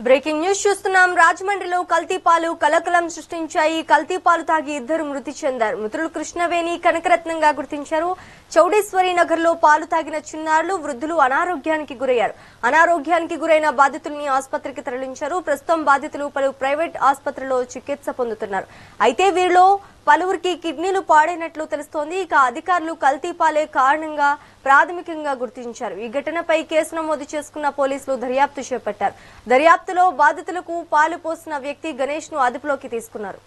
Breaking news చూస్తున్నాం. రాజమండ్రిలో కల్తీ పాలు కలకలం సృష్టించాయి. కల్తీ పాలు తాగి ఇద్దరు మృతి చెందారు. మృతులు కృష్ణవేణి, కనకరత్నంగా గుర్తించారు. చౌడేశ్వరి నగర్ లో పాలు తాగిన చిన్నారులు, వృద్ధులు అనారోగ్యానికి గురయ్యారు. అనారోగ్యానికి గురైన బాధితుల్ని ఆసుపత్రికి తరలించారు. ప్రస్తుతం బాధితులు పలు ప్రైవేట్ ఆసుపత్రుల్లో చికిత్స పొందుతున్నారు. అయితే వీరిలో పలువురికి కిడ్నీలు పాడైనట్లు తెలుస్తోంది. ఇక అధికారులు కల్తీ పాలే కారణంగా ప్రాథమికంగా గుర్తించారు. ఈ ఘటనపై కేసు నమోదు చేసుకున్న పోలీసులు దర్యాప్తు చేపట్టారు. దర్యాప్తులో బాధితులకు పాలు పోసిన వ్యక్తి గణేష్ ను అదుపులోకి తీసుకున్నారు.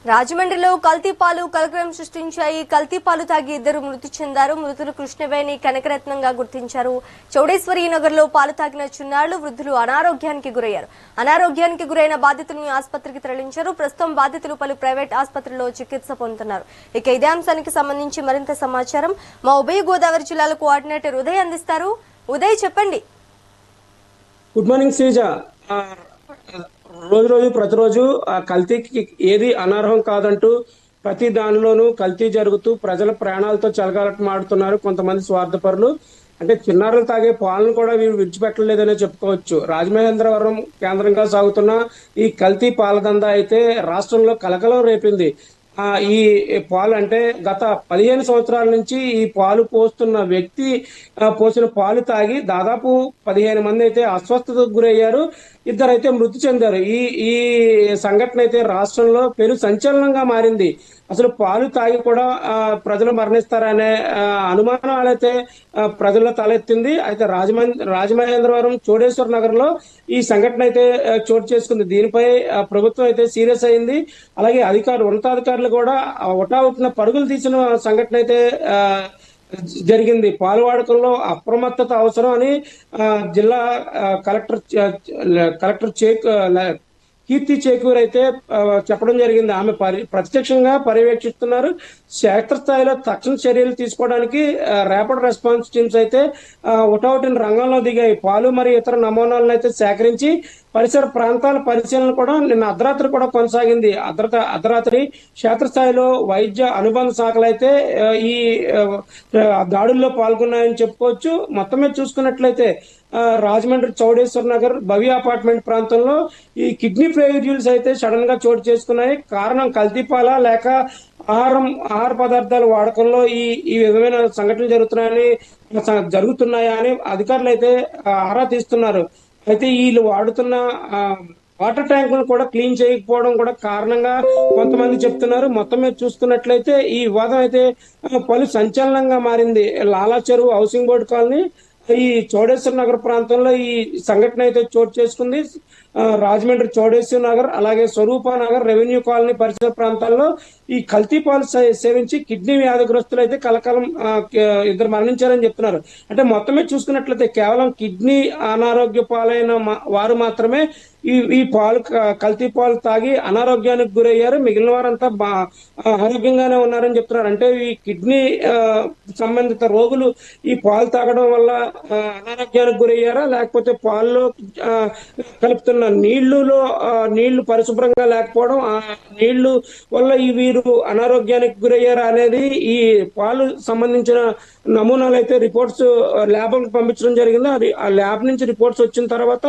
రాజమండ్రిలో కల్తీ పాలు కలకలం సృష్టించాయి. కల్తీ పాలు తాగి ఇద్దరు మృతి చెందారు. మృతులు కృష్ణవేణి, కనకరత్నంగా గుర్తించారు. చౌడేశ్వరి నగర్ లో పాలు తాగిన చిన్నారులు, వృద్ధులు అనారోగ్యానికి గురయ్యారు. అనారోగ్యానికి గురైన బాధితుల్ని ఆసుపత్రికి తరలించారు. ప్రస్తుతం బాధితులు పలు ప్రైవేట్ ఆసుపత్రుల్లో చికిత్స పొందుతున్నారు. ఇక ఇదే అంశానికి సంబంధించి మరింత సమాచారం మా ఉభయ గోదావరి జిల్లాల కోఆర్డినేటర్ ఉదయ్ అందిస్తారు. ఉదయ్, చెప్పండి. Good morning Sreeja. ప్రతిరోజు కల్తీకి ఏది అనర్హం కాదంటూ ప్రతి దానిలోనూ కల్తీ జరుగుతూ ప్రజల ప్రాణాలతో చెలగాటమాడుతున్నారు కొంతమంది స్వార్థపరులు. అంటే చిన్నారులు తాగే పాలను కూడా వీరు విడిచిపెట్టలేదనే చెప్పుకోవచ్చు. రాజమహేంద్రవరం కేంద్రంగా సాగుతున్న ఈ కల్తీ పాలదందా అయితే రాష్ట్రంలో కలకలం రేపింది. ఈ పాలు అంటే గత 15 సంవత్సరాల నుంచి ఈ పాలు పోస్తున్న వ్యక్తి పోసిన పాలు తాగి దాదాపు 15 మంది అయితే అస్వస్థతకు గురయ్యారు. ఇద్దరైతే మృతి చెందారు. ఈ సంఘటన అయితే రాష్ట్రంలో పెను సంచలనంగా మారింది. అసలు పాలు తాగి కూడా ప్రజలు మరణిస్తారనే అనుమానాలైతే ప్రజల్లో తలెత్తింది. అయితే రాజమహేంద్రవరం చౌడేశ్వర నగర్ లో ఈ సంఘటన అయితే చోటు చేసుకుంది. దీనిపై ప్రభుత్వం అయితే సీరియస్ అయింది. అలాగే ఉన్నతాధికారులు కూడా ఒటావుటిన పరుగులు తీసిన సంఘటన అయితే జరిగింది. పాలు వాడకంలో అప్రమత్తత అవసరం అని జిల్లా కలెక్టర్ కీర్తి చేకూర్ అయితే చెప్పడం జరిగింది. ఆమె ప్రత్యక్షంగా పర్యవేక్షిస్తున్నారు. క్షేత్రస్థాయిలో తక్షణ చర్యలు తీసుకోవడానికి ర్యాపిడ్ రెస్పాన్స్ టీమ్స్ అయితే ఒకటొకటిని రంగంలో దిగాయి. పాలు మరియు ఇతర నమూనాలను అయితే సేకరించి పరిసర ప్రాంతాల పరిశీలన కూడా నిన్న అర్ధరాత్రి కూడా కొనసాగింది. అర్ధరాత్రి క్షేత్రస్థాయిలో వైద్య అనుబంధ శాఖలు అయితే ఈ దాడుల్లో పాల్గొన్నాయని చెప్పుకోవచ్చు. మొత్తం మీద చూసుకున్నట్లయితే రాజమండ్రి చౌడేశ్వర్ నగర్ భవ్య అపార్ట్మెంట్ ప్రాంతంలో ఈ కిడ్నీ ఫెయిల్యూర్స్ అయితే సడన్ గా చోటు చేసుకున్నాయి. కారణం కల్తీపాల లేక ఆహార పదార్థాల వాడకంలో ఈ విధమైన సంఘటనలు జరుగుతున్నాయా అని అధికారులు అయితే ఆరా తీస్తున్నారు. అయితే వీళ్ళు వాడుతున్న వాటర్ ట్యాంకులను కూడా క్లీన్ చేయకపోవడం కూడా కారణంగా కొంతమంది చెప్తున్నారు. మొత్తం మీద చూసుకున్నట్లయితే ఈ వివాదం అయితే పలు సంచలనంగా మారింది. లాలా చెరువు హౌసింగ్ బోర్డు కాలనీ ఈ చౌడేశ్వర నగర్ ప్రాంతంలో ఈ సంఘటన అయితే చోటు చేసుకుంది. రాజమండ్రి చౌడేశ్వర నగర్ అలాగే స్వరూప నగర్ రెవెన్యూ కాలనీ పరిసర ప్రాంతాల్లో ఈ కల్తీ పాలు సేవించి కిడ్నీ వ్యాధిగ్రస్తులు అయితే కలకాలం ఇద్దరు మరణించారని చెప్తున్నారు. అంటే మొత్తమే చూసుకున్నట్లయితే కేవలం కిడ్నీ అనారోగ్య పాలైన వారు మాత్రమే ఈ పాలు కల్తీ పాలు తాగి అనారోగ్యానికి గురయ్యారు. మిగిలిన వారంతా ఆరోగ్యంగానే ఉన్నారని చెప్తున్నారు. అంటే ఈ కిడ్నీ సంబంధిత రోగులు ఈ పాలు తాగడం వల్ల అనారోగ్యానికి గురయ్యారా, లేకపోతే పాలలో కలుపుతున్న నీళ్లు పరిశుభ్రంగా లేకపోవడం, ఆ నీళ్లు వల్ల వీరు అనారోగ్యానికి గురయ్యారా అనేది ఈ పాలు సంబంధించిన నమూనాలు అయితే రిపోర్ట్స్ ల్యాబ్లకు పంపించడం జరిగింది. అది ఆ ల్యాబ్ నుంచి రిపోర్ట్స్ వచ్చిన తర్వాత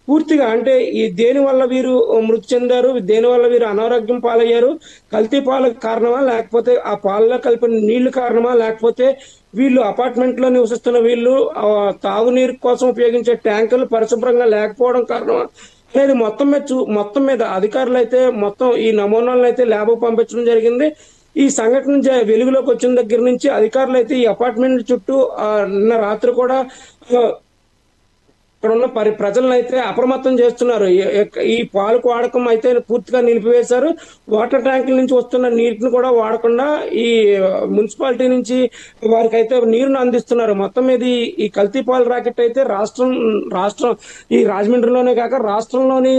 పూర్తిగా అంటే దేని వల్ల వీరు మృతి చెందారు, దేని వల్ల వీరు అనారోగ్యం పాలయ్యారు, కల్తీ పాలకు కారణమా, లేకపోతే ఆ పాలలో కలిపిన నీళ్లు కారణమా, లేకపోతే వీళ్ళు అపార్ట్మెంట్ లో నివసిస్తున్న వీళ్ళు తాగునీరు కోసం ఉపయోగించే ట్యాంకులు పరిశుభ్రంగా లేకపోవడం కారణమా అనేది మొత్తం మీద అధికారులు అయితే మొత్తం ఈ నమూనాలను అయితే ల్యాబ్ పంపించడం జరిగింది. ఈ సంఘటన వెలుగులోకి వచ్చిన దగ్గర నుంచి అధికారులు అయితే ఈ అపార్ట్మెంట్ చుట్టూ నిన్న రాత్రి కూడా అక్కడ ఉన్న ప్రజలను అయితే అప్రమత్తం చేస్తున్నారు. ఈ పాలు వాడకం అయితే పూర్తిగా నిలిపివేశారు. వాటర్ ట్యాంకుల నుంచి వస్తున్న నీటిని కూడా వాడకుండా ఈ మున్సిపాలిటీ నుంచి వారికి అయితే నీరును అందిస్తున్నారు. మొత్తం మీద ఈ కల్తీ పాలు రాకెట్ అయితే రాష్ట్రం ఈ రాజమండ్రిలోనే కాక రాష్ట్రంలోని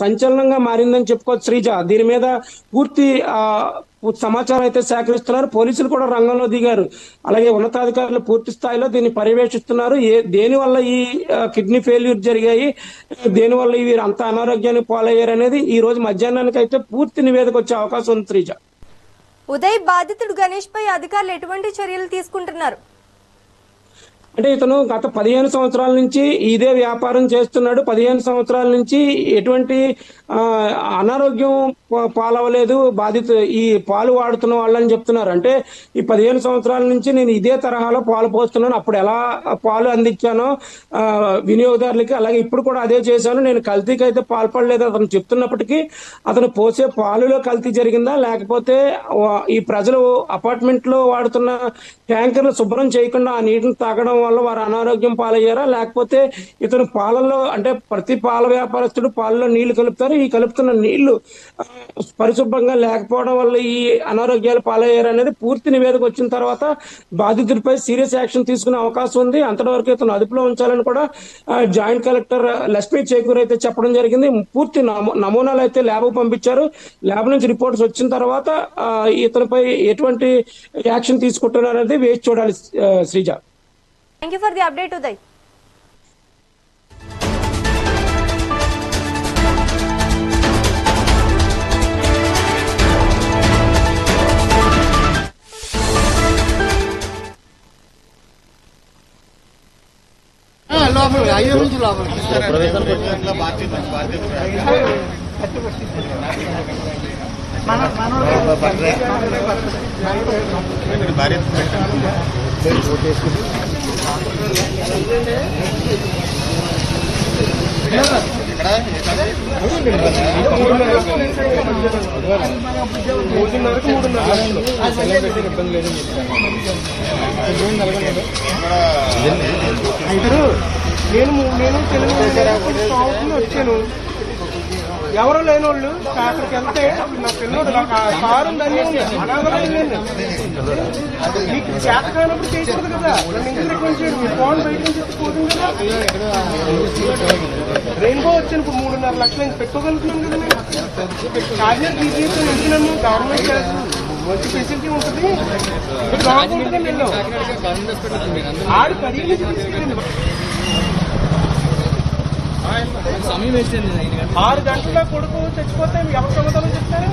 సంచలనంగా మారిందని చెప్పుకోవచ్చు శ్రీజ. దీని మీద పూర్తి సమాచారం అయితే సేకరిస్తున్నారు. పోలీసులు కూడా రంగంలో దిగారు. అలాగే ఉన్నతాధికారులు పూర్తి స్థాయిలో దీన్ని పర్యవేక్షిస్తున్నారు. దేని వల్ల ఈ కిడ్నీ ఫెయిల్యూర్ జరిగాయి, దేని వల్ల వీరు అంత అనారోగ్యానికి పాలయ్యారు అనేది ఈ రోజు మధ్యాహ్నానికి అయితే పూర్తి నివేదిక వచ్చే అవకాశం ఉంది శ్రీజ. ఉదయ్, బాధితుడు గణేష్ పై అధికారులు ఎటువంటి చర్యలు తీసుకుంటున్నారు? అంటే ఇతను గత 15 సంవత్సరాల నుంచి ఇదే వ్యాపారం చేస్తున్నాడు. 15 సంవత్సరాల నుంచి ఎటువంటి అనారోగ్యం పాలవలేదు ఈ పాలు వాడుతున్న వాళ్ళని చెప్తున్నారు. అంటే ఈ 15 సంవత్సరాల నుంచి నేను ఇదే తరహాలో పాలు పోస్తున్నాను. అప్పుడు ఎలా పాలు అందించానో వినియోగదారులకి, అలాగే ఇప్పుడు కూడా అదే చేశాను. నేను కల్తీకి అయితే పాల్పడలేదు అతను చెప్తున్నప్పటికీ, అతను పోసే పాలులో కల్తీ జరిగిందా, లేకపోతే ఈ ప్రజలు అపార్ట్మెంట్ లో వాడుతున్న ట్యాంకర్లు శుభ్రం చేయకుండా ఆ నీటిని తాగడం వల్ల వారు అనారోగ్యం పాలయ్యారా, లేకపోతే ఇతను పాలల్లో, అంటే ప్రతి పాల వ్యాపారస్తుడు పాలలో నీళ్లు కలుపుతారు, ఈ కలుపుతున్న నీళ్లు పరిశుభ్రంగా లేకపోవడం వల్ల ఈ అనారోగ్యాలు పాలయ్యారు అనేది పూర్తి నివేదిక వచ్చిన తర్వాత బాధితుడిపై సీరియస్ యాక్షన్ తీసుకునే అవకాశం ఉంది. అంతవరకు ఇతను అదుపులో ఉంచాలని కూడా జాయింట్ కలెక్టర్ లక్ష్మీ చేకూర్ అయితే చెప్పడం జరిగింది. పూర్తి నమూనాలు అయితే ల్యాబ్ పంపించారు. ల్యాబ్ నుంచి రిపోర్ట్స్ వచ్చిన తర్వాత ఇతనిపై ఎటువంటి యాక్షన్ తీసుకుంటున్నారు అనేది వేచి చూడాలి Sreeja. Thank you for the update, Uday. నేను వచ్చాను. ఎవరు లేని వాళ్ళు అక్కడికి వెళ్తే నా పిల్లడు కారు మీకు చేత కానప్పుడు చేయకూడదు కదా. నన్ను ఇంటికి రికమెండ్ చేయడు. మీ ఫోన్ బయట నుంచి పోతుంది కదా. రెయిన్బో వచ్చాను ఇప్పుడు 3.5 లక్షలు పెట్టుకోగలుగుతున్నాను కదా. నేను కాకినాడ తీసేసి వెళ్తున్నాను. గవర్నమెంట్ మంచి ఫెసిలిటీ ఉంటుంది, బాగుంటుంది. నేను ఆడు కడిగి తీసుకెళ్ళండి. 6 గంటల కొడుకు చచ్చిపోతే ఎవరు సమాధానం చెప్తారు?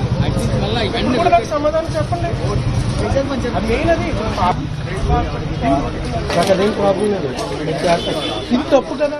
కూడా నాకు సమాధానం చెప్పండి. మెయిన్ అది ప్రాబ్లం. ఇది తప్పు కదా.